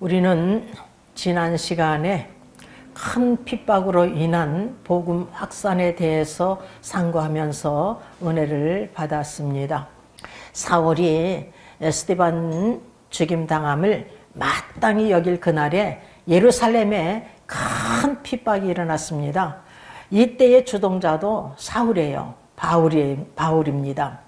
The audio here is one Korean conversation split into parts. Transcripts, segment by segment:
우리는 지난 시간에 큰 핍박으로 인한 복음 확산에 대해서 상고하면서 은혜를 받았습니다. 사울이 스데반 죽임당함을 마땅히 여길 그날에 예루살렘에 큰 핍박이 일어났습니다. 이때의 주동자도 사울이에요. 바울입니다.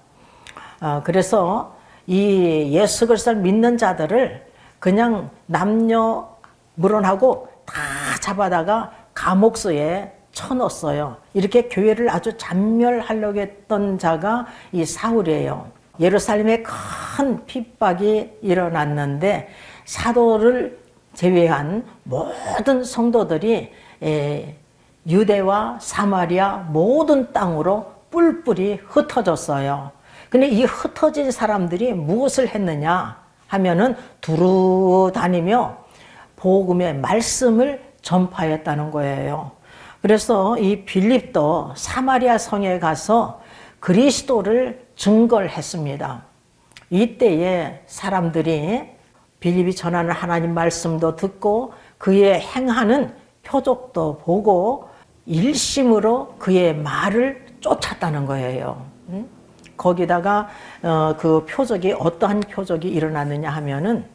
그래서 이 예수 그리스도를 믿는 자들을 그냥 남녀 물론하고 다 잡아다가 감옥소에 쳐넣었어요. 이렇게 교회를 아주 잔멸하려고 했던 자가 이 사울이에요. 예루살렘에 큰 핍박이 일어났는데 사도를 제외한 모든 성도들이 유대와 사마리아 모든 땅으로 뿔뿔이 흩어졌어요. 근데 이 흩어진 사람들이 무엇을 했느냐 하면은 두루 다니며 복음의 말씀을 전파했다는 거예요. 그래서 이 빌립도 사마리아 성에 가서 그리스도를 증거를 했습니다. 이때에 사람들이 빌립이 전하는 하나님 말씀도 듣고 그의 행하는 표적도 보고 일심으로 그의 말을 쫓았다는 거예요. 거기다가 그 표적이 어떠한 표적이 일어났느냐 하면은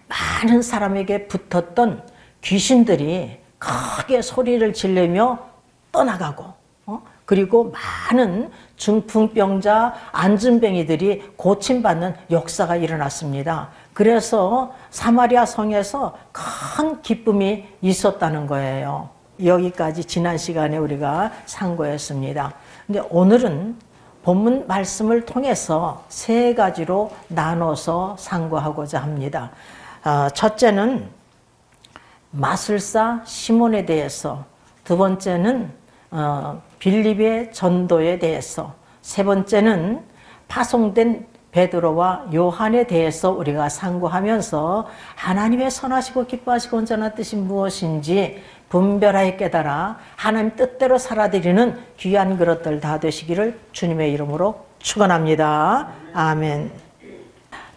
많은 사람에게 붙었던 귀신들이 크게 소리를 지르며 떠나가고 그리고 많은 중풍병자, 안진뱅이들이 고침받는 역사가 일어났습니다. 그래서 사마리아 성에서 큰 기쁨이 있었다는 거예요. 여기까지 지난 시간에 우리가 상고했습니다. 근데 오늘은 본문 말씀을 통해서 세 가지로 나눠서 상고하고자 합니다. 첫째는 마술사 시몬에 대해서, 두 번째는 빌립의 전도에 대해서, 세 번째는 파송된 베드로와 요한에 대해서 우리가 상고하면서 하나님의 선하시고 기뻐하시고 온전한 뜻이 무엇인지 분별하여 깨달아 하나님 뜻대로 살아드리는 귀한 그릇들 다 되시기를 주님의 이름으로 축원합니다. 아멘.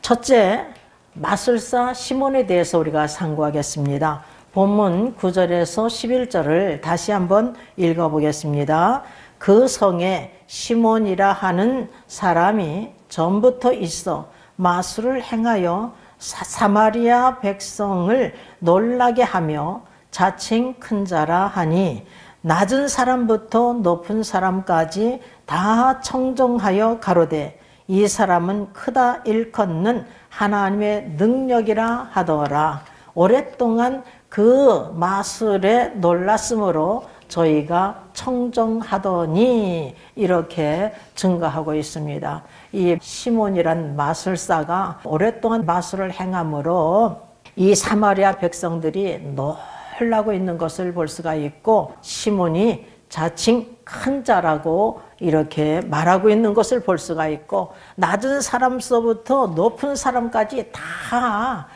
첫째, 마술사 시몬에 대해서 우리가 상고하겠습니다. 본문 9절에서 11절을 다시 한번 읽어보겠습니다. 그 성에 시몬이라 하는 사람이 전부터 있어 마술을 행하여 사마리아 백성을 놀라게 하며 자칭 큰 자라 하니 낮은 사람부터 높은 사람까지 다 청정하여 가로되 이 사람은 크다 일컫는 하나님의 능력이라 하더라. 오랫동안 그 마술에 놀랐으므로 저희가 청정하더니 이렇게 증거하고 있습니다. 이 시몬이란 마술사가 오랫동안 마술을 행함으로 이 사마리아 백성들이 놀라고 있는 것을 볼 수가 있고 시몬이 자칭 큰 자라고 이렇게 말하고 있는 것을 볼 수가 있고 낮은 사람서부터 높은 사람까지 다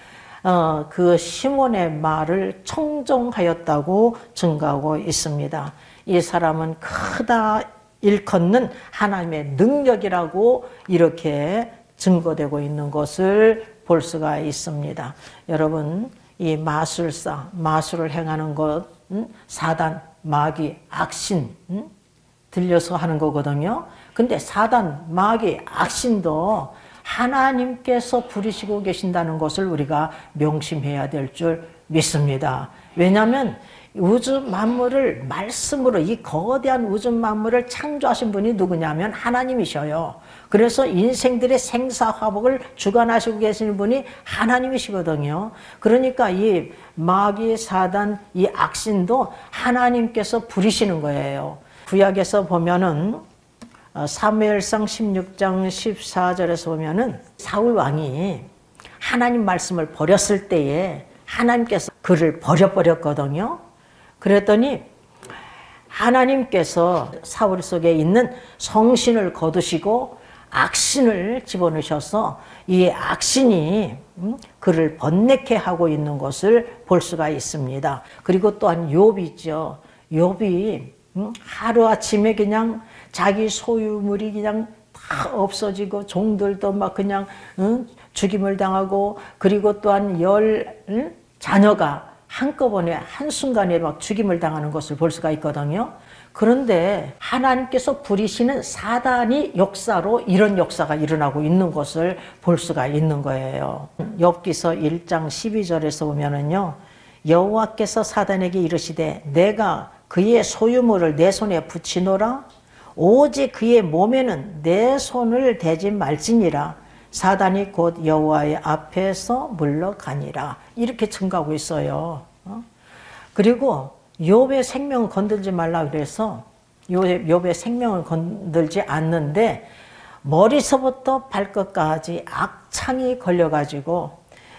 그 시몬의 말을 청정하였다고 증거하고 있습니다. 이 사람은 크다 일컫는 하나님의 능력이라고 이렇게 증거되고 있는 것을 볼 수가 있습니다. 여러분, 이 마술사, 마술을 행하는 것, 사단, 마귀, 악신 들려서 하는 거거든요. 근데 사단, 마귀, 악신도 하나님께서 부리시고 계신다는 것을 우리가 명심해야 될 줄 믿습니다. 왜냐하면 우주 만물을 말씀으로 이 거대한 우주 만물을 창조하신 분이 누구냐면 하나님이셔요. 그래서 인생들의 생사화복을 주관하시고 계시는 분이 하나님이시거든요. 그러니까 이 마귀, 사단, 이 악신도 하나님께서 부리시는 거예요. 구약에서 보면은 사무엘상 16장 14절에서 보면은 사울 왕이 하나님 말씀을 버렸을 때에 하나님께서 그를 버려버렸거든요. 그랬더니 하나님께서 사울 속에 있는 성신을 거두시고 악신을 집어넣으셔서 이 악신이 그를 번뇌케 하고 있는 것을 볼 수가 있습니다. 그리고 또한 욥이죠. 욥이 하루아침에 그냥 자기 소유물이 그냥 다 없어지고 종들도 막 그냥 죽임을 당하고, 그리고 또한 자녀가 한꺼번에 한순간에 막 죽임을 당하는 것을 볼 수가 있거든요. 그런데 하나님께서 부리시는 사단이 역사로 이런 역사가 일어나고 있는 것을 볼 수가 있는 거예요. 욥기서 1장 12절에서 보면은요, 여호와께서 사단에게 이르시되 내가 그의 소유물을 내 손에 붙이노라. 오직 그의 몸에는 내 손을 대지 말지니라. 사단이 곧 여호와의 앞에서 물러가니라. 이렇게 증가하고 있어요. 그리고 욥의 생명을 건들지 말라 그래서 욥의 생명을 건들지 않는데 머리서부터 발끝까지 악창이 걸려가지고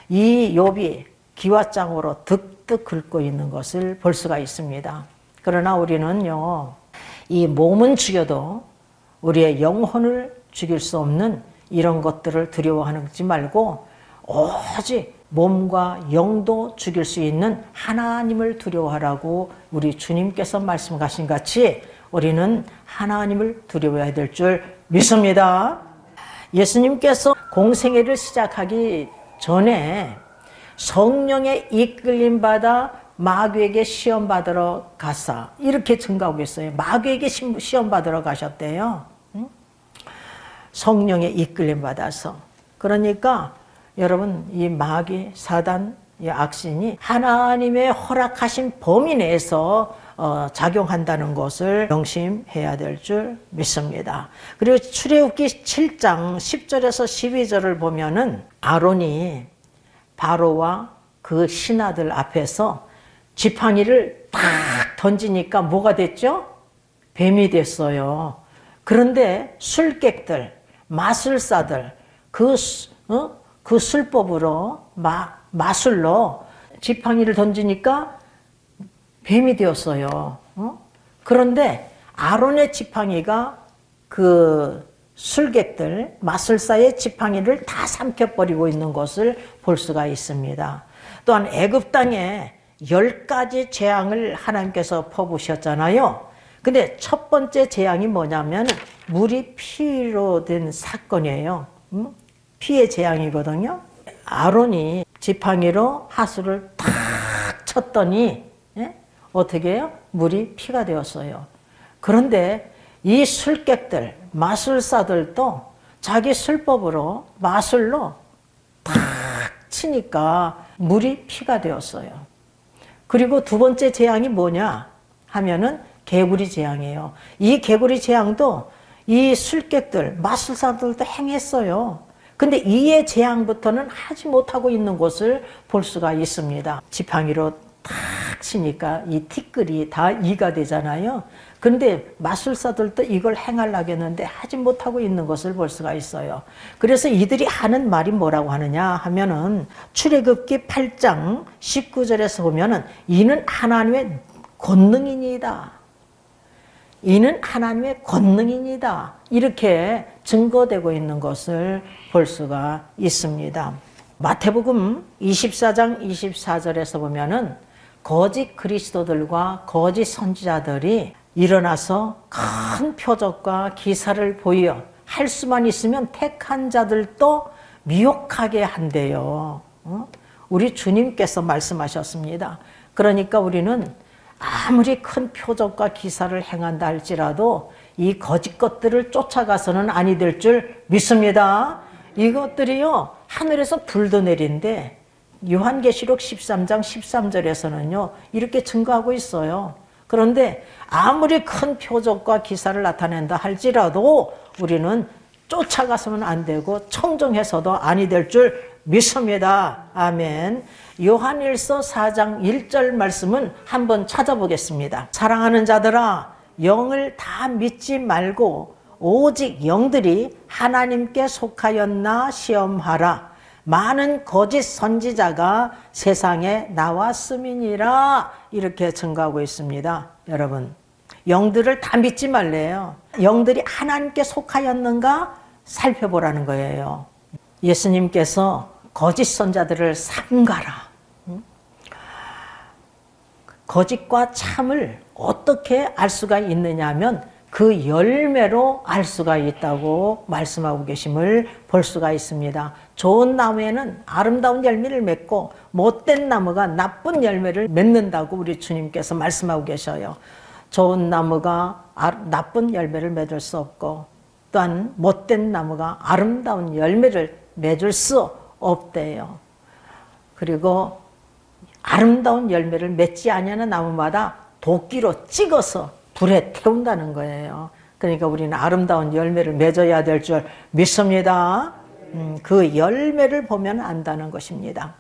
이 욥이 기와장으로 득득 긁고 있는 것을 볼 수가 있습니다. 그러나 우리는요, 이 몸은 죽여도 우리의 영혼을 죽일 수 없는 이런 것들을 두려워하지 말고 오직 몸과 영도 죽일 수 있는 하나님을 두려워하라고 우리 주님께서 말씀하신 같이 우리는 하나님을 두려워해야 될 줄 믿습니다. 예수님께서 공생애를 시작하기 전에 성령의 이끌림 받아 마귀에게 시험 받으러 가사, 이렇게 증가하고 있어요. 마귀에게 시험 받으러 가셨대요. 성령의 이끌림 받아서. 그러니까 여러분, 이 마귀, 사단, 이 악신이 하나님의 허락하신 범위 내에서 작용한다는 것을 명심해야 될 줄 믿습니다. 그리고 출애굽기 7장 10절에서 12절을 보면은 아론이 바로와 그 신하들 앞에서 지팡이를 딱 던지니까 뭐가 됐죠? 뱀이 됐어요. 그런데 술객들, 마술사들, 그 술법으로, 마술로 지팡이를 던지니까 뱀이 되었어요. 그런데 아론의 지팡이가 그 술객들, 마술사의 지팡이를 다 삼켜버리고 있는 것을 볼 수가 있습니다. 또한 애굽 땅에 10가지 재앙을 하나님께서 퍼부으셨잖아요. 근데 첫 번째 재앙이 뭐냐면 물이 피로 된 사건이에요. 피의 재앙이거든요. 아론이 지팡이로 하수를 탁 쳤더니 어떻게 해요? 물이 피가 되었어요. 그런데 이 술객들, 마술사들도 자기 술법으로 마술로 탁 치니까 물이 피가 되었어요. 그리고 두 번째 재앙이 뭐냐 하면은 개구리 재앙이에요. 이 개구리 재앙도 이 술객들, 마술사들도 행했어요. 근데 이의 재앙부터는 하지 못하고 있는 것을 볼 수가 있습니다. 지팡이로 탁 치니까 이 티끌이 다 이가 되잖아요. 근데 마술사들도 이걸 행하려고 했는데 하지 못하고 있는 것을 볼 수가 있어요. 그래서 이들이 하는 말이 뭐라고 하느냐 하면은 출애굽기 8장 19절에서 보면은 이는 하나님의 권능이니이다. 이는 하나님의 권능이니이다. 이렇게 증거되고 있는 것을 볼 수가 있습니다. 마태복음 24장 24절에서 보면은 거짓 그리스도들과 거짓 선지자들이 일어나서 큰 표적과 기사를 보여 할 수만 있으면 택한 자들도 미혹하게 한대요. 우리 주님께서 말씀하셨습니다. 그러니까 우리는 아무리 큰 표적과 기사를 행한다 할지라도 이 거짓 것들을 쫓아가서는 아니 될 줄 믿습니다. 이것들이요, 하늘에서 불도 내린데 요한계시록 13장 13절에서는요 이렇게 증거하고 있어요. 그런데 아무리 큰 표적과 기사를 나타낸다 할지라도 우리는 쫓아가서는 안 되고 청정해서도 아니 될 줄 믿습니다. 아멘. 요한일서 4장 1절 말씀은 한번 찾아보겠습니다. 사랑하는 자들아, 영을 다 믿지 말고 오직 영들이 하나님께 속하였나 시험하라. 많은 거짓 선지자가 세상에 나왔음이니라. 이렇게 증거하고 있습니다. 여러분, 영들을 다 믿지 말래요. 영들이 하나님께 속하였는가 살펴보라는 거예요. 예수님께서 거짓 선자들을 삼가라. 거짓과 참을 어떻게 알 수가 있느냐 하면 그 열매로 알 수가 있다고 말씀하고 계심을 볼 수가 있습니다. 좋은 나무에는 아름다운 열매를 맺고 못된 나무가 나쁜 열매를 맺는다고 우리 주님께서 말씀하고 계셔요. 좋은 나무가 나쁜 열매를 맺을 수 없고 또한 못된 나무가 아름다운 열매를 맺을 수 없대요. 그리고 아름다운 열매를 맺지 아니하는 나무마다 도끼로 찍어서 불에 태운다는 거예요. 그러니까 우리는 아름다운 열매를 맺어야 될 줄 믿습니다. 그 열매를 보면 안다는 것입니다.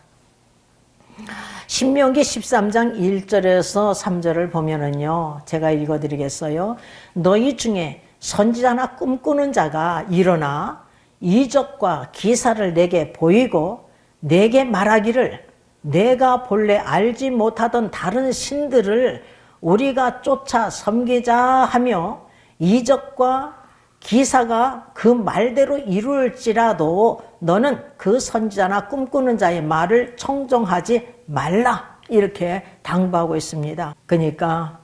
신명기 13장 1절에서 3절을 보면은요, 제가 읽어드리겠어요. 너희 중에 선지자나 꿈꾸는 자가 일어나 이적과 기사를 내게 보이고 내게 말하기를 내가 본래 알지 못하던 다른 신들을 우리가 쫓아 섬기자 하며 이적과 기사가 그 말대로 이룰지라도 너는 그 선지자나 꿈꾸는 자의 말을 청종하지 말라, 이렇게 당부하고 있습니다. 그러니까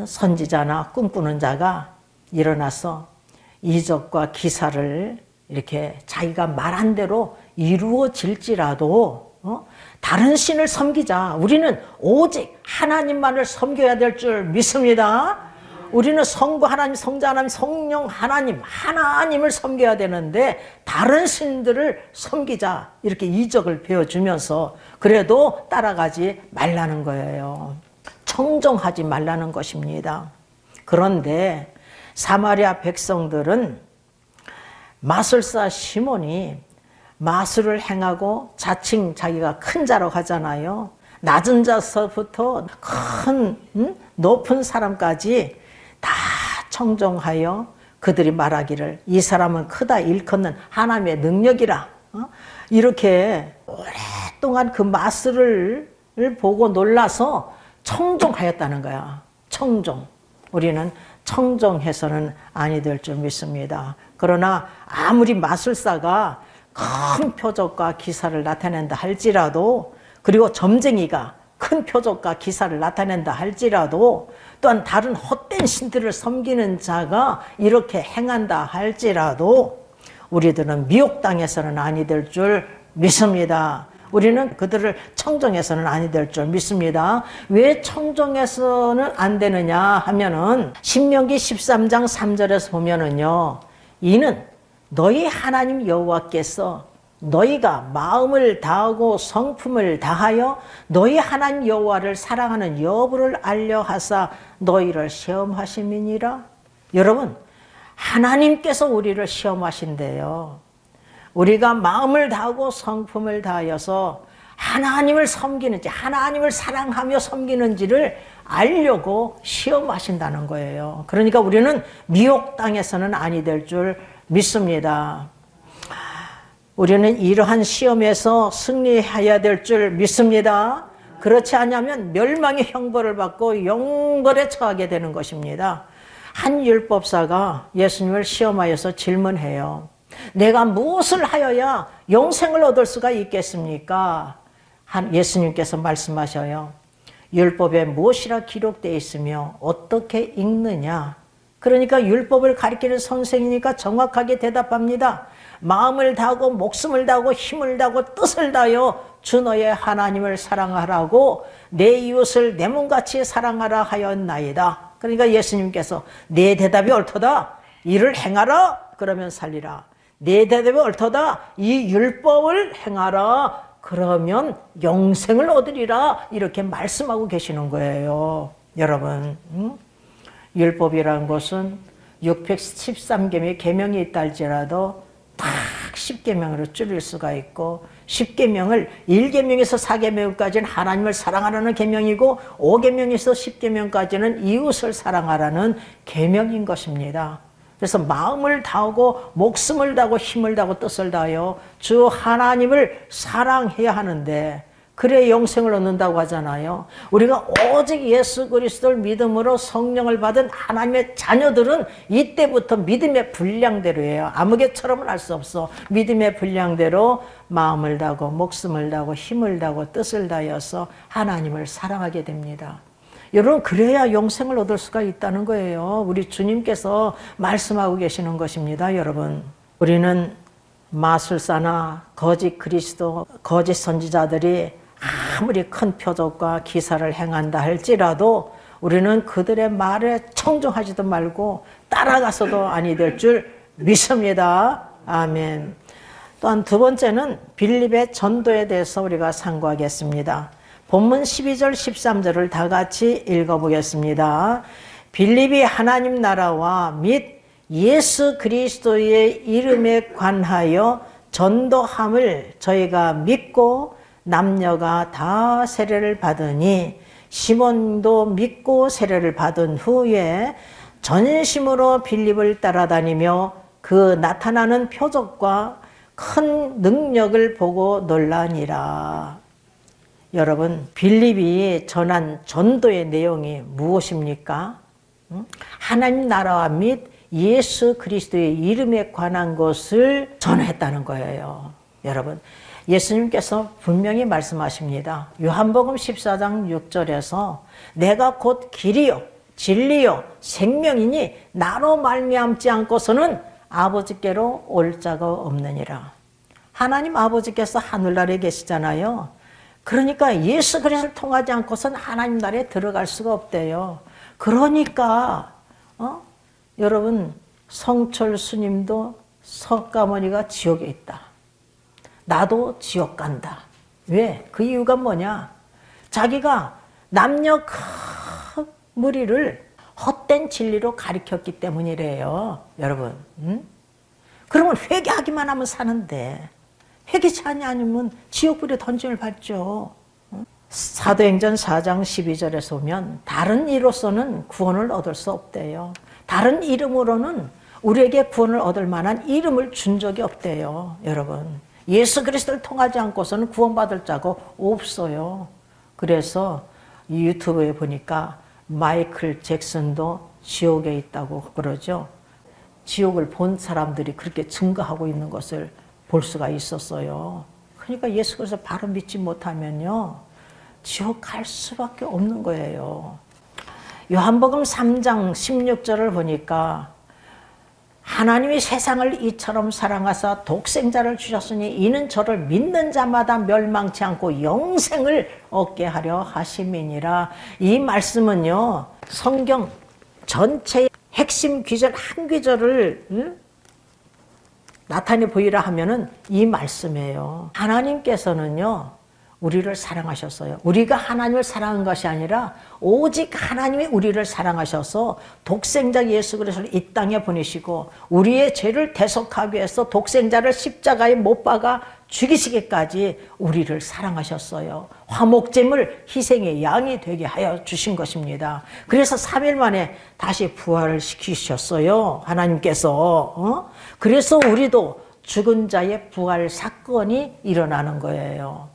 선지자나 꿈꾸는 자가 일어나서 이적과 기사를 이렇게 자기가 말한 대로 이루어질지라도 다른 신을 섬기자. 우리는 오직 하나님만을 섬겨야 될 줄 믿습니다. 우리는 성부 하나님, 성자 하나님, 성령 하나님을 섬겨야 되는데 다른 신들을 섬기자, 이렇게 이적을 배워주면서 그래도 따라가지 말라는 거예요. 청종하지 말라는 것입니다. 그런데 사마리아 백성들은 마술사 시몬이 마술을 행하고 자칭 자기가 큰 자라고 하잖아요. 낮은 자서부터 큰 높은 사람까지 다 청종하여 그들이 말하기를 이 사람은 크다 일컫는 하나님의 능력이라, 이렇게 오랫동안 그 마술을 보고 놀라서 청종하였다는 거야. 청종. 우리는 청종해서는 아니 될 줄 믿습니다. 그러나 아무리 마술사가 큰 표적과 기사를 나타낸다 할지라도, 그리고 점쟁이가 큰 표적과 기사를 나타낸다 할지라도, 또한 다른 헛된 신들을 섬기는 자가 이렇게 행한다 할지라도 우리들은 미혹당해서는 아니 될 줄 믿습니다. 우리는 그들을 청종해서는 아니 될 줄 믿습니다. 왜 청종해서는 안 되느냐 하면은 신명기 13장 3절에서 보면은요, 이는 너희 하나님 여호와께서 너희가 마음을 다하고 성품을 다하여 너희 하나님 여호와를 사랑하는 여부를 알려 하사 너희를 시험하심이니라. 여러분, 하나님께서 우리를 시험하신대요. 우리가 마음을 다하고 성품을 다하여서 하나님을 섬기는지, 하나님을 사랑하며 섬기는지를 알려고 시험하신다는 거예요. 그러니까 우리는 미혹당해서는 아니 될 줄 믿습니다. 우리는 이러한 시험에서 승리해야 될 줄 믿습니다. 그렇지 않으면 멸망의 형벌을 받고 영벌에 처하게 되는 것입니다. 한 율법사가 예수님을 시험하여서 질문해요. 내가 무엇을 하여야 영생을 얻을 수가 있겠습니까? 예수님께서 말씀하셔요. 율법에 무엇이라 기록되어 있으며 어떻게 읽느냐? 그러니까 율법을 가리키는 선생이니까 정확하게 대답합니다. 마음을 다하고 목숨을 다하고 힘을 다하고 뜻을 다하여 주 너의 하나님을 사랑하라고 내 이웃을 내 몸같이 사랑하라 하였나이다. 그러니까 예수님께서 내 대답이 옳도다. 이를 행하라. 그러면 살리라. 내 대답이 옳도다. 이 율법을 행하라. 그러면 영생을 얻으리라. 이렇게 말씀하고 계시는 거예요. 여러분, 율법이라는 것은 613계명의 계명이 있다 할지라도 딱 10계명으로 줄일 수가 있고 10계명을 1계명에서 4계명까지는 하나님을 사랑하라는 계명이고 5계명에서 10계명까지는 이웃을 사랑하라는 계명인 것입니다. 그래서 마음을 다하고 목숨을 다하고 힘을 다하고 뜻을 다하여 주 하나님을 사랑해야 하는데 그래 영생을 얻는다고 하잖아요. 우리가 오직 예수 그리스도를 믿음으로 성령을 받은 하나님의 자녀들은 이때부터 믿음의 분량대로예요. 아무개처럼은 할 수 없어. 믿음의 분량대로 마음을 다하고 목숨을 다하고 힘을 다하고 뜻을 다하여서 하나님을 사랑하게 됩니다. 여러분, 그래야 영생을 얻을 수가 있다는 거예요. 우리 주님께서 말씀하고 계시는 것입니다. 여러분, 우리는 마술사나 거짓 그리스도, 거짓 선지자들이 아무리 큰 표적과 기사를 행한다 할지라도 우리는 그들의 말에 청종하지도 말고 따라가서도 아니 될 줄 믿습니다. 아멘. 또한 두 번째는 빌립의 전도에 대해서 우리가 상고하겠습니다. 본문 12절 13절을 다 같이 읽어보겠습니다. 빌립이 하나님 나라와 및 예수 그리스도의 이름에 관하여 전도함을 저희가 믿고 남녀가 다 세례를 받으니 시몬도 믿고 세례를 받은 후에 전심으로 빌립을 따라다니며 그 나타나는 표적과 큰 능력을 보고 놀라니라. 여러분, 빌립이 전한 전도의 내용이 무엇입니까? 하나님 나라와 및 예수 그리스도의 이름에 관한 것을 전했다는 거예요. 여러분, 예수님께서 분명히 말씀하십니다. 요한복음 14장 6절에서 내가 곧 길이요 진리요 생명이니 나로 말미암지 않고서는 아버지께로 올 자가 없느니라. 하나님 아버지께서 하늘나라에 계시잖아요. 그러니까 예수 그리스도를 통하지 않고서는 하나님 나라에 들어갈 수가 없대요. 그러니까 여러분, 성철 스님도 석가모니가 지옥에 있다. 나도 지옥 간다. 왜? 그 이유가 뭐냐? 자기가 남녀 큰 무리를 헛된 진리로 가르쳤기 때문이래요. 여러분. 그러면 회개하기만 하면 사는데 회개치 않으면 지옥불에 던짐을 받죠. 사도행전 4장 12절에서 보면 다른 이로서는 구원을 얻을 수 없대요. 다른 이름으로는 우리에게 구원을 얻을 만한 이름을 준 적이 없대요. 여러분, 예수 그리스도를 통하지 않고서는 구원받을 자가 없어요. 그래서 유튜브에 보니까 마이클 잭슨도 지옥에 있다고 그러죠. 지옥을 본 사람들이 그렇게 증거하고 있는 것을 볼 수가 있었어요. 그러니까 예수 그리스도 바로 믿지 못하면요, 지옥 갈 수밖에 없는 거예요. 요한복음 3장 16절을 보니까 하나님이 세상을 이처럼 사랑하사 독생자를 주셨으니 이는 저를 믿는 자마다 멸망치 않고 영생을 얻게 하려 하심이니라. 이 말씀은요, 성경 전체의 핵심 귀절 한 귀절을 나타내 보이라 하면은 이 말씀이에요. 하나님께서는요, 우리를 사랑하셨어요. 우리가 하나님을 사랑한 것이 아니라 오직 하나님이 우리를 사랑하셔서 독생자 예수 그리스도를 이 땅에 보내시고 우리의 죄를 대속하기 위해서 독생자를 십자가에 못 박아 죽이시기까지 우리를 사랑하셨어요. 화목제물 희생의 양이 되게 하여 주신 것입니다. 그래서 3일 만에 다시 부활을 시키셨어요. 하나님께서. 그래서 우리도 죽은 자의 부활 사건이 일어나는 거예요.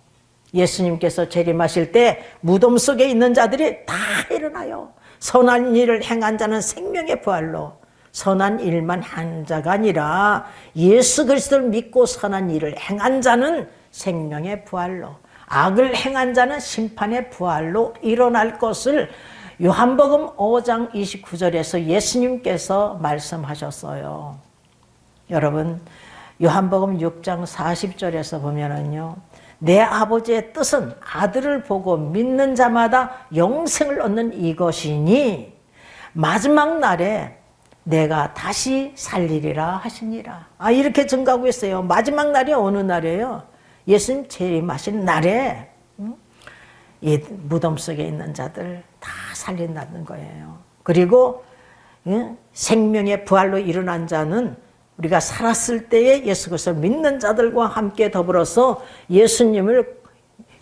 예수님께서 재림하실 때 무덤 속에 있는 자들이 다 일어나요. 선한 일을 행한 자는 생명의 부활로, 선한 일만 한 자가 아니라 예수 그리스도를 믿고 선한 일을 행한 자는 생명의 부활로, 악을 행한 자는 심판의 부활로 일어날 것을 요한복음 5장 29절에서 예수님께서 말씀하셨어요. 여러분, 요한복음 6장 40절에서 보면은요, 내 아버지의 뜻은 아들을 보고 믿는 자마다 영생을 얻는 이것이니 마지막 날에 내가 다시 살리리라 하시니라. 이렇게 증거하고 있어요. 마지막 날이 어느 날이에요? 예수님 재림하신 날에 이 무덤 속에 있는 자들 다 살린다는 거예요. 그리고 생명의 부활로 일어난 자는 우리가 살았을 때에 예수 그리스도를 믿는 자들과 함께 더불어서 예수님을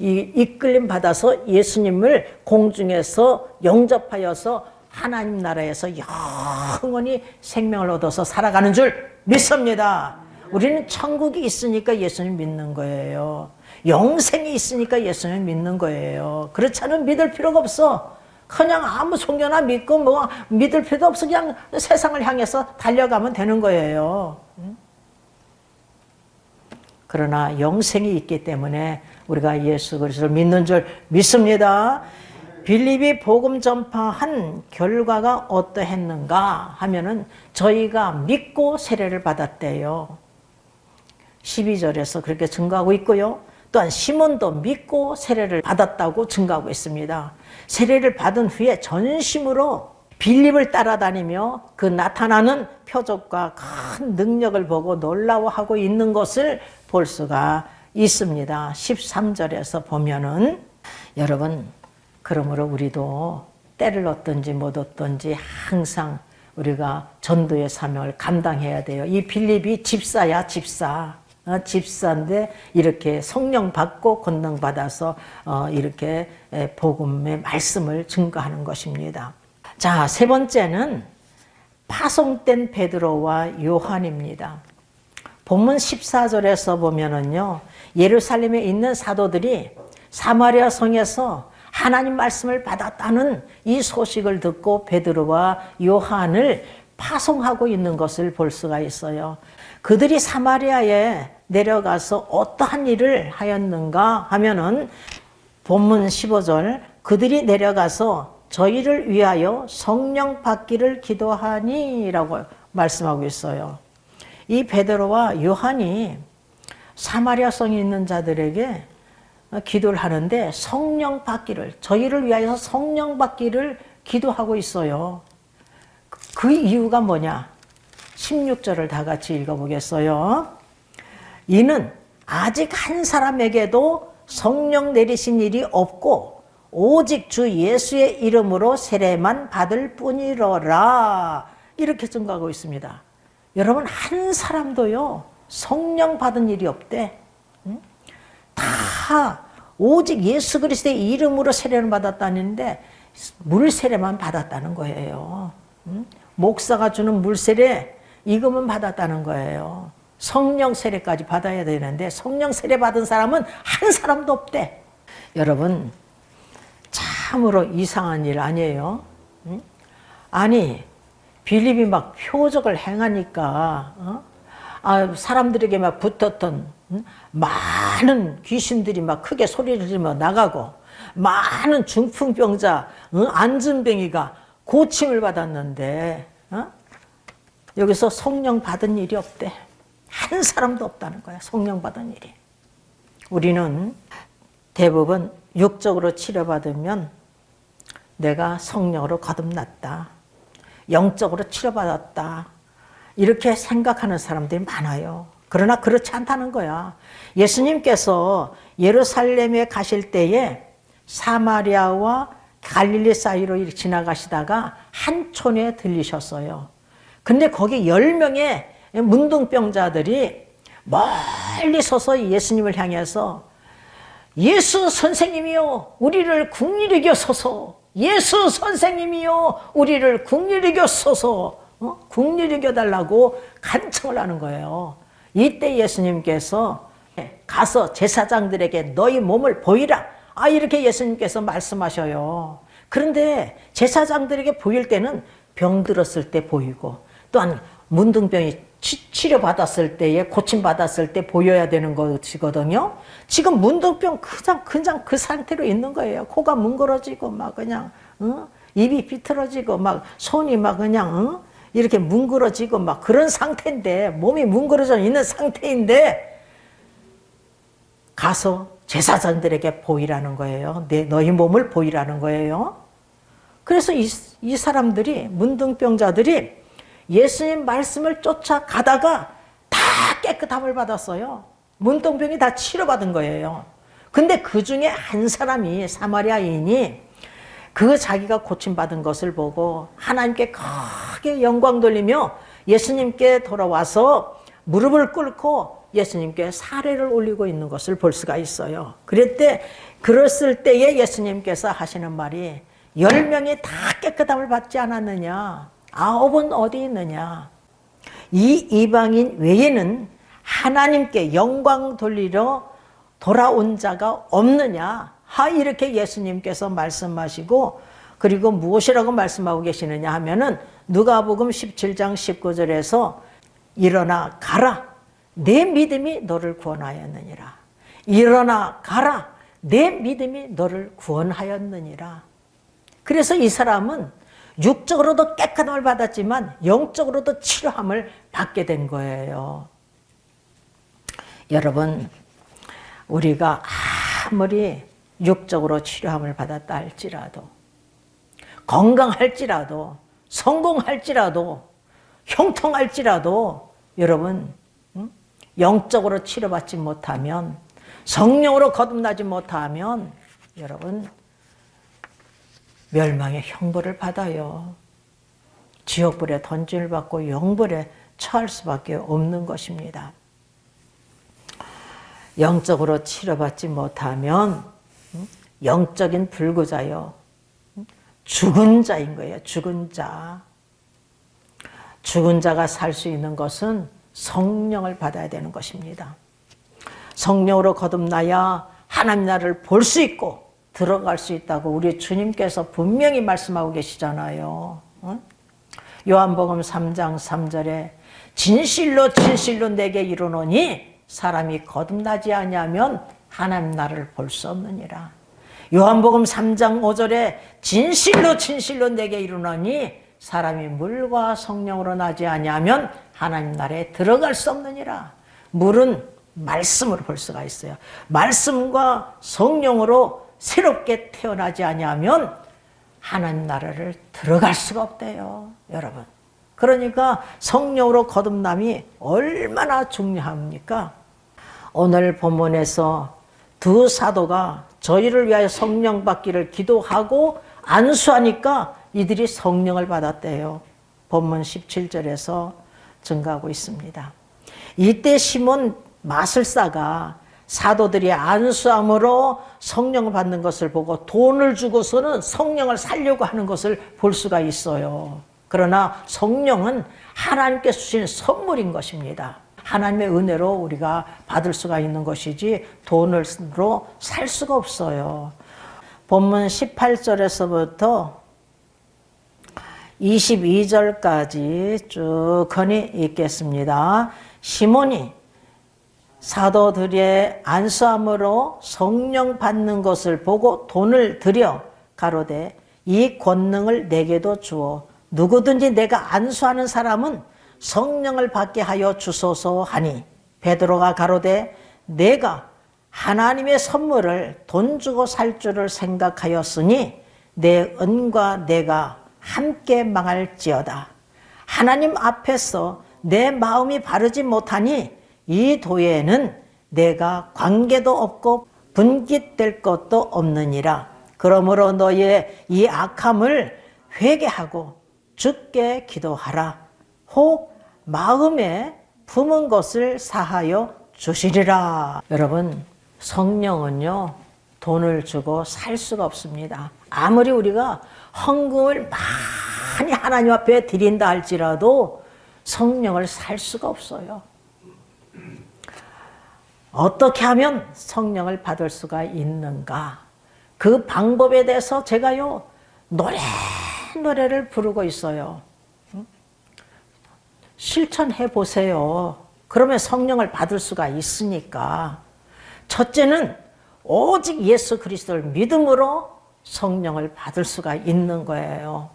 이끌림 받아서 예수님을 공중에서 영접하여서 하나님 나라에서 영원히 생명을 얻어서 살아가는 줄 믿습니다. 우리는 천국이 있으니까 예수님 믿는 거예요. 영생이 있으니까 예수님 믿는 거예요. 그렇지 않으면 믿을 필요가 없어. 그냥 아무 종교나 믿고 뭐 믿을 필요도 없어. 그냥 세상을 향해서 달려가면 되는 거예요. 그러나 영생이 있기 때문에 우리가 예수 그리스도를 믿는 줄 믿습니다. 빌립이 복음 전파한 결과가 어떠했는가 하면은 저희가 믿고 세례를 받았대요. 12절에서 그렇게 증거하고 있고요. 또한 시몬도 믿고 세례를 받았다고 증거하고 있습니다. 세례를 받은 후에 전심으로 빌립을 따라다니며 그 나타나는 표적과 큰 능력을 보고 놀라워하고 있는 것을 볼 수가 있습니다. 13절에서 보면은 여러분, 그러므로 우리도 때를 얻든지 못 얻든지 항상 우리가 전도의 사명을 감당해야 돼요. 이 빌립이 집사야, 집사. 집사인데 이렇게 성령 받고 권능 받아서 이렇게 복음의 말씀을 증거하는 것입니다. 자, 세 번째는 파송된 베드로와 요한입니다. 본문 14절에서 보면은요, 예루살렘에 있는 사도들이 사마리아 성에서 하나님 말씀을 받았다는 이 소식을 듣고 베드로와 요한을 파송하고 있는 것을 볼 수가 있어요. 그들이 사마리아에 내려가서 어떠한 일을 하였는가 하면은 본문 15절, 그들이 내려가서 저희를 위하여 성령 받기를 기도하니 라고 말씀하고 있어요. 이 베드로와 요한이 사마리아 성에 있는 자들에게 기도를 하는데 성령 받기를, 저희를 위하여 성령 받기를 기도하고 있어요. 그 이유가 뭐냐? 16절을 다 같이 읽어보겠어요. 이는 아직 한 사람에게도 성령 내리신 일이 없고 오직 주 예수의 이름으로 세례만 받을 뿐이로라. 이렇게 증거하고 있습니다. 여러분, 한 사람도요 성령 받은 일이 없대. 다 오직 예수 그리스도의 이름으로 세례를 받았다는데 물 세례만 받았다는 거예요. 목사가 주는 물 세례 이것만 받았다는 거예요. 성령 세례까지 받아야 되는데 성령 세례 받은 사람은 한 사람도 없대. 여러분, 참으로 이상한 일 아니에요? 아니, 빌립이 막 표적을 행하니까 사람들에게 막 붙었던 많은 귀신들이 막 크게 소리를 지르며 나가고 많은 중풍병자, 안진뱅이가 고침을 받았는데 여기서 성령 받은 일이 없대. 한 사람도 없다는 거야, 성령 받은 일이. 우리는 대부분 육적으로 치료받으면 내가 성령으로 거듭났다, 영적으로 치료받았다, 이렇게 생각하는 사람들이 많아요. 그러나 그렇지 않다는 거야. 예수님께서 예루살렘에 가실 때에 사마리아와 갈릴리 사이로 지나가시다가 한 촌에 들리셨어요. 근데 거기 10명의 문둥병자들이 멀리 서서 예수님을 향해서 예수 선생님이요, 우리를 긍휼히 여기소서. 예수 선생님이요, 우리를 긍휼히 여기소서. 긍휼히 여겨달라고 간청을 하는 거예요. 이때 예수님께서 가서 제사장들에게 너희 몸을 보이라, 이렇게 예수님께서 말씀하셔요. 그런데 제사장들에게 보일 때는 병들었을 때 보이고, 또한 문둥병이 치료받았을 때에, 고침받았을 때 보여야 되는 것이거든요. 지금 문둥병 그냥 그 상태로 있는 거예요. 코가 뭉그러지고 막 그냥 입이 비틀어지고 막 손이 막 그냥 이렇게 뭉그러지고 막 그런 상태인데, 몸이 뭉그러져 있는 상태인데 가서 제사장들에게 보이라는 거예요. 너희 몸을 보이라는 거예요. 그래서 이 사람들이, 문둥병자들이 예수님 말씀을 쫓아가다가 다 깨끗함을 받았어요. 문둥병이 다 치료받은 거예요. 근데 그 중에 한 사람이, 사마리아인이 그 자기가 고침받은 것을 보고 하나님께 크게 영광 돌리며 예수님께 돌아와서 무릎을 꿇고 예수님께 사례를 올리고 있는 것을 볼 수가 있어요. 그랬을 때에 예수님께서 하시는 말이, 10명이 다 깨끗함을 받지 않았느냐? 9은 어디 있느냐? 이 이방인 외에는 하나님께 영광 돌리러 돌아온 자가 없느냐? 이렇게 예수님께서 말씀하시고, 그리고 무엇이라고 말씀하고 계시느냐 하면은 누가복음 17장 19절에서 일어나 가라, 내 믿음이 너를 구원하였느니라. 일어나 가라, 내 믿음이 너를 구원하였느니라. 그래서 이 사람은 육적으로도 깨끗함을 받았지만 영적으로도 치료함을 받게 된 거예요. 여러분, 우리가 아무리 육적으로 치료함을 받았다 할지라도, 건강할지라도, 성공할지라도, 형통할지라도, 여러분, 영적으로 치료받지 못하면, 성령으로 거듭나지 못하면 여러분 멸망의 형벌을 받아요. 지옥불에 던짐을 받고 영불에 처할 수밖에 없는 것입니다. 영적으로 치료받지 못하면 영적인 불구자요, 죽은 자인 거예요. 죽은 자. 죽은 자가 살 수 있는 것은 성령을 받아야 되는 것입니다. 성령으로 거듭나야 하나님 나라를 볼 수 있고 들어갈 수 있다고 우리 주님께서 분명히 말씀하고 계시잖아요. 요한복음 3장 3절에 진실로 진실로 내게 이르노니 사람이 거듭나지 아니하면 하나님 나라를 볼 수 없느니라. 요한복음 3장 5절에 진실로 진실로 내게 이르노니 사람이 물과 성령으로 나지 아니하면 하나님 나라에 들어갈 수 없느니라. 물은 말씀으로 볼 수가 있어요. 말씀과 성령으로 새롭게 태어나지 아니하면 하나님 나라를 들어갈 수가 없대요, 여러분. 그러니까 성령으로 거듭남이 얼마나 중요합니까? 오늘 본문에서 두 사도가 저희를 위하여 성령 받기를 기도하고 안수하니까 이들이 성령을 받았대요. 본문 17절에서 증가하고 있습니다. 이때 시몬 마술사가 사도들이 안수함으로 성령을 받는 것을 보고 돈을 주고서는 성령을 살려고 하는 것을 볼 수가 있어요. 그러나 성령은 하나님께서 주신 선물인 것입니다. 하나님의 은혜로 우리가 받을 수가 있는 것이지 돈으로 살 수가 없어요. 본문 18절에서부터 22절까지 쭉 건히 읽겠습니다. 시몬이 사도들의 안수함으로 성령 받는 것을 보고 돈을 들여 가로되 이 권능을 내게도 주어 누구든지 내가 안수하는 사람은 성령을 받게 하여 주소서 하니 베드로가 가로되 내가 하나님의 선물을 돈 주고 살 줄을 생각하였으니 내 은과 내가 함께 망할지어다. 하나님 앞에서 내 마음이 바르지 못하니 이 도에는 내가 관계도 없고 분깃될 것도 없느니라. 그러므로 너의 이 악함을 회개하고 주께 기도하라. 혹 마음에 품은 것을 사하여 주시리라. 여러분, 성령은요 돈을 주고 살 수가 없습니다. 아무리 우리가 헌금을 많이 하나님 앞에 드린다 할지라도 성령을 살 수가 없어요. 어떻게 하면 성령을 받을 수가 있는가? 그 방법에 대해서 제가요 노래를 부르고 있어요. 실천해 보세요. 그러면 성령을 받을 수가 있으니까. 첫째는 오직 예수 그리스도를 믿음으로 성령을 받을 수가 있는 거예요.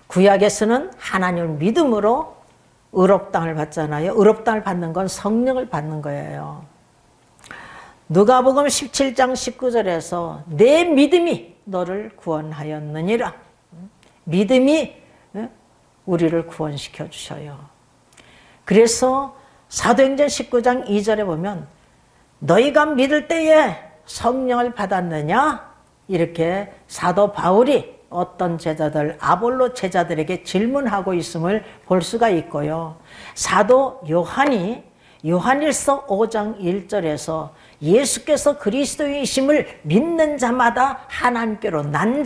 구약에서는 하나님을 믿음으로 의롭다함을 받잖아요. 의롭다함을 받는 건 성령을 받는 거예요. 누가복음 17장 19절에서 내 믿음이 너를 구원하였느니라. 믿음이 우리를 구원시켜 주셔요. 그래서 사도행전 19장 2절에 보면 너희가 믿을 때에 성령을 받았느냐? 이렇게 사도 바울이 어떤 제자들, 아볼로 제자들에게 질문하고 있음을 볼 수가 있고요. 사도 요한이 요한일서 5장 1절에서 예수께서 그리스도이심을 믿는 자마다 하나님께로 난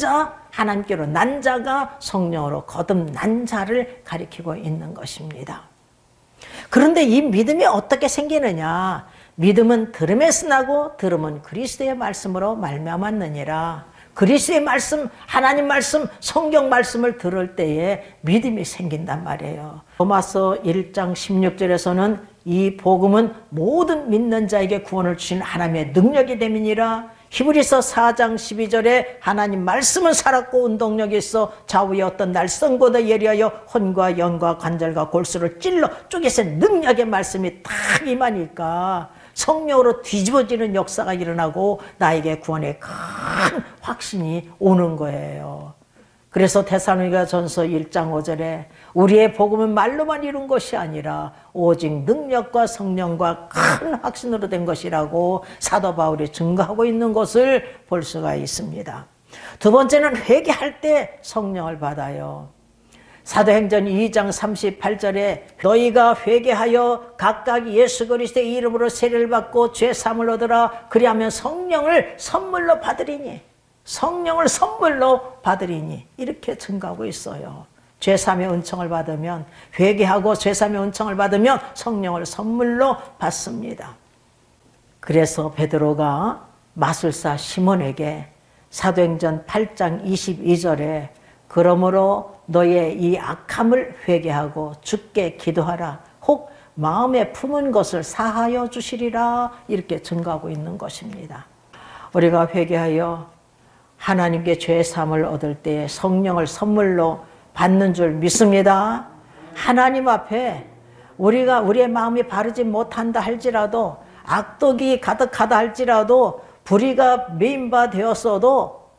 자가 성령으로 거듭난 자를 가리키고 있는 것입니다. 그런데 이 믿음이 어떻게 생기느냐? 믿음은 들음에서 나고 들음은 그리스도의 말씀으로 말미암았느니라. 그리스도의 말씀, 하나님 말씀, 성경 말씀을 들을 때에 믿음이 생긴단 말이에요. 로마서 1장 16절에서는 이 복음은 모든 믿는 자에게 구원을 주신 하나님의 능력이 됨이니라. 히브리서 4장 12절에 하나님 말씀은 살았고 운동력이 있어 좌우의 어떤 날성보다 예리하여 혼과 영과 관절과 골수를 찔러 쪼개서 능력의 말씀이 딱 임하니까 성령으로 뒤집어지는 역사가 일어나고 나에게 구원의 큰 확신이 오는 거예요. 그래서 데살로니가전서 1장 5절에 우리의 복음은 말로만 이룬 것이 아니라 오직 능력과 성령과 큰 확신으로 된 것이라고 사도 바울이 증거하고 있는 것을 볼 수가 있습니다. 두 번째는 회개할 때 성령을 받아요. 사도행전 2장 38절에 너희가 회개하여 각각 예수 그리스도의 이름으로 세례를 받고 죄 사함을 얻으라. 그리하면 성령을 선물로 받으리니, 성령을 선물로 받으리니, 이렇게 증거하고 있어요. 죄사함의 은총을 받으면, 회개하고 죄사함의 은총을 받으면 성령을 선물로 받습니다. 그래서 베드로가 마술사 시몬에게 사도행전 8장 22절에 그러므로 너의 이 악함을 회개하고 주께 기도하라. 혹 마음에 품은 것을 사하여 주시리라. 이렇게 증거하고 있는 것입니다. 우리가 회개하여 하나님께 죄사함을 얻을 때 성령을 선물로 받는 줄 믿습니다. 하나님 앞에 우리가 우리의 마음이 바르지 못한다 할지라도, 악독이 가득하다 할지라도, 불의가 메인바 되었어도,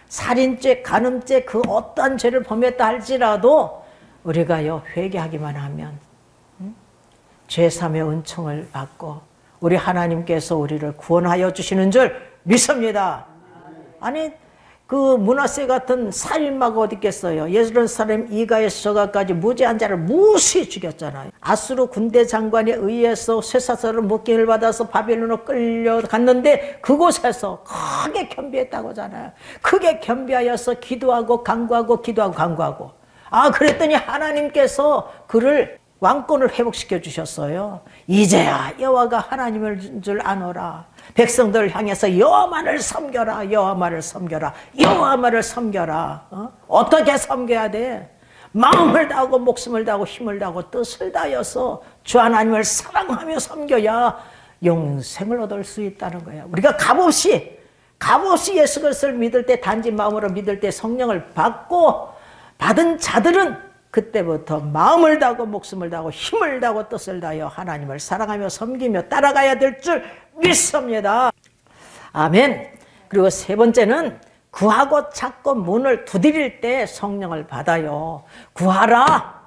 살인죄, 간음죄, 그 어떠한 죄를 범했다 할지라도 우리가요 회개하기만 하면 죄사함의 은총을 받고 우리 하나님께서 우리를 구원하여 주시는 줄 믿습니다. 아니 그 므낫세 같은 살인마가 어디 있겠어요. 예루살렘 이가에서 저가까지 무죄한 자를 무수히 죽였잖아요. 아수르 군대 장관에 의해서 쇠사슬을 묶임을 받아서 바벨론으로 끌려갔는데 그곳에서 크게 겸비했다고 하잖아요. 크게 겸비하여서 기도하고 간구하고 기도하고 간구하고, 그랬더니 하나님께서 그를 왕권을 회복시켜 주셨어요. 이제야 여호와가 하나님을 줄 아노라. 백성들을 향해서 여호와만을 섬겨라, 여호와만을 섬겨라, 여호와만을 섬겨라. 어떻게 섬겨야 돼? 마음을 다하고 목숨을 다하고 힘을 다하고 뜻을 다하여서 주 하나님을 사랑하며 섬겨야 영생을 얻을 수 있다는 거야. 우리가 값없이 예수 그리스도를 믿을 때, 단지 마음으로 믿을 때 성령을 받고 받은 자들은 그때부터 마음을 다하고 목숨을 다하고 힘을 다하고 뜻을 다하여 하나님을 사랑하며 섬기며 따라가야 될 줄 믿습니다. 아멘. 그리고 세 번째는 구하고 찾고 문을 두드릴 때 성령을 받아요. 구하라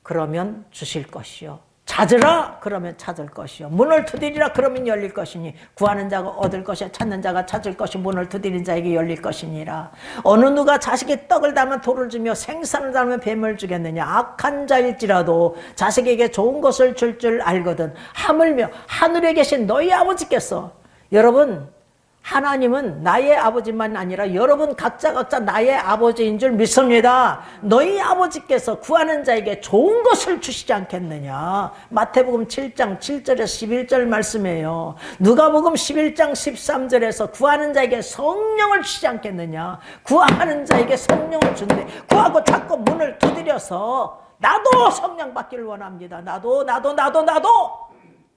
그러면 주실 것이요, 찾으라 그러면 찾을 것이요, 문을 두드리라 그러면 열릴 것이니 구하는 자가 얻을 것이요 찾는 자가 찾을 것이 문을 두드린 자에게 열릴 것이니라. 어느 누가 자식이 떡을 담아 돌을 주며 생선을 담으면 뱀을 주겠느냐. 악한 자일지라도 자식에게 좋은 것을 줄 알거든 하물며 하늘에 계신 너희 아버지께서, 여러분 하나님은 나의 아버지만 아니라 여러분 각자 나의 아버지인 줄 믿습니다. 너희 아버지께서 구하는 자에게 좋은 것을 주시지 않겠느냐. 마태복음 7장 7절에서 11절 말씀이에요. 누가복음 11장 13절에서 구하는 자에게 성령을 주시지 않겠느냐. 구하는 자에게 성령을 준대. 구하고 찾고 문을 두드려서 나도 성령 받기를 원합니다. 나도.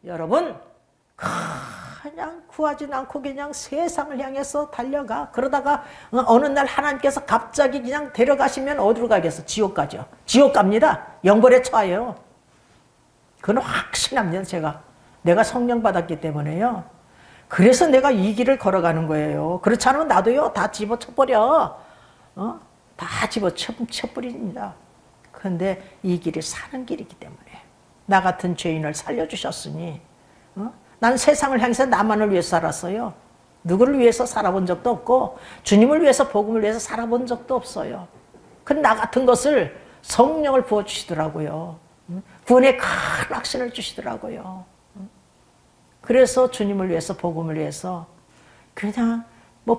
여러분 그냥 구하진 않고 그냥 세상을 향해서 달려가. 그러다가 어느 날 하나님께서 갑자기 그냥 데려가시면 어디로 가겠어? 지옥 가죠. 지옥 갑니다. 영벌에 처해요. 그건 확신합니다. 내가 성령 받았기 때문에요. 그래서 내가 이 길을 걸어가는 거예요. 그렇지 않으면 나도요 다 집어쳐버려. 다 집어쳐버립니다. 그런데 이 길이 사는 길이기 때문에 나 같은 죄인을 살려주셨으니 난 세상을 향해서 나만을 위해서 살았어요. 누구를 위해서 살아본 적도 없고 주님을 위해서, 복음을 위해서 살아본 적도 없어요. 근데 나 같은 것을 성령을 부어주시더라고요. 구원의 큰 확신을 주시더라고요. 그래서 주님을 위해서, 복음을 위해서 그냥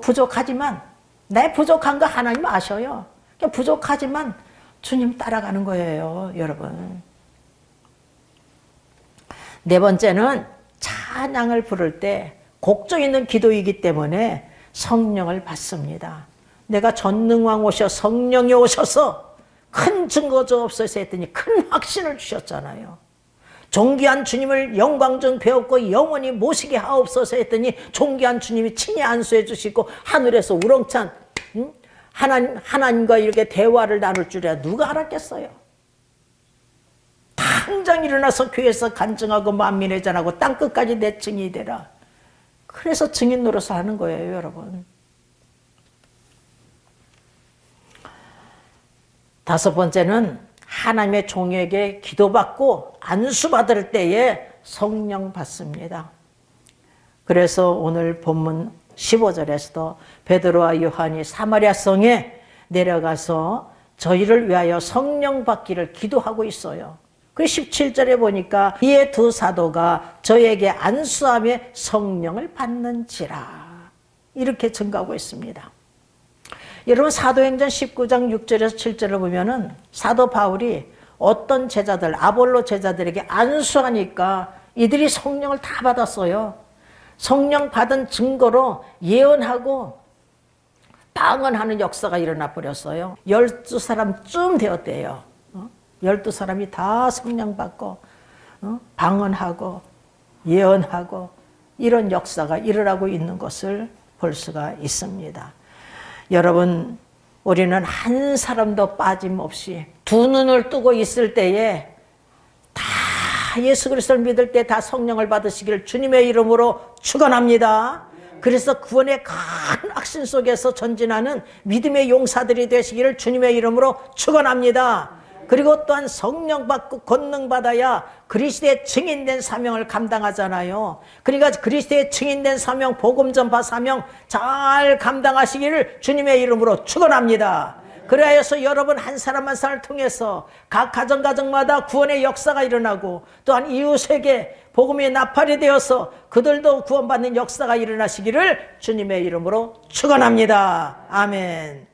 부족하지만, 내 부족한 거 하나님 아셔요. 그냥 부족하지만 주님 따라가는 거예요, 여러분. 네 번째는 찬양을 부를 때 곡조 있는 기도이기 때문에 성령을 받습니다. 내가 전능왕 오셔 성령이 오셔서 큰 증거 주옵소서 했더니 큰 확신을 주셨잖아요. 존귀한 주님을 영광 좀 배웠고 영원히 모시게 하옵소서 했더니 존귀한 주님이 친히 안수해 주시고 하늘에서 우렁찬 하나님과 이렇게 대화를 나눌 줄이야 누가 알았겠어요. 당장 일어나서 교회에서 간증하고 만민의 전하고 땅끝까지 내 증인이 되라. 그래서 증인 노릇을 하는 거예요, 여러분. 다섯 번째는 하나님의 종에게 기도받고 안수받을 때에 성령 받습니다. 그래서 오늘 본문 15절에서도 베드로와 요한이 사마리아 성에 내려가서 저희를 위하여 성령 받기를 기도하고 있어요. 그 17절에 보니까 이에 두 사도가 저에게 안수하며 성령을 받는지라 이렇게 증거하고 있습니다. 여러분 사도행전 19장 6절에서 7절을 보면은 사도 바울이 어떤 제자들 아볼로 제자들에게 안수하니까 이들이 성령을 다 받았어요. 성령 받은 증거로 예언하고 방언하는 역사가 일어나 버렸어요. 12사람쯤 되었대요. 12사람이 다 성령 받고 방언하고 예언하고 이런 역사가 일어나고 있는 것을 볼 수가 있습니다. 여러분 우리는 한 사람도 빠짐없이 두 눈을 뜨고 있을 때에 다 예수 그리스도를 믿을 때 다 성령을 받으시기를 주님의 이름으로 축원합니다. 그래서 구원의 큰 확신 속에서 전진하는 믿음의 용사들이 되시기를 주님의 이름으로 축원합니다. 그리고 또한 성령 받고 권능 받아야 그리스도의 증인된 사명을 감당하잖아요. 그러니까 그리스도의 증인된 사명, 복음 전파 사명 잘 감당하시기를 주님의 이름으로 축원합니다. 그래서 여러분 한 사람 한 사람을 통해서 각 가정마다 구원의 역사가 일어나고 또한 이웃에게 복음이 나팔이 되어서 그들도 구원받는 역사가 일어나시기를 주님의 이름으로 축원합니다. 아멘.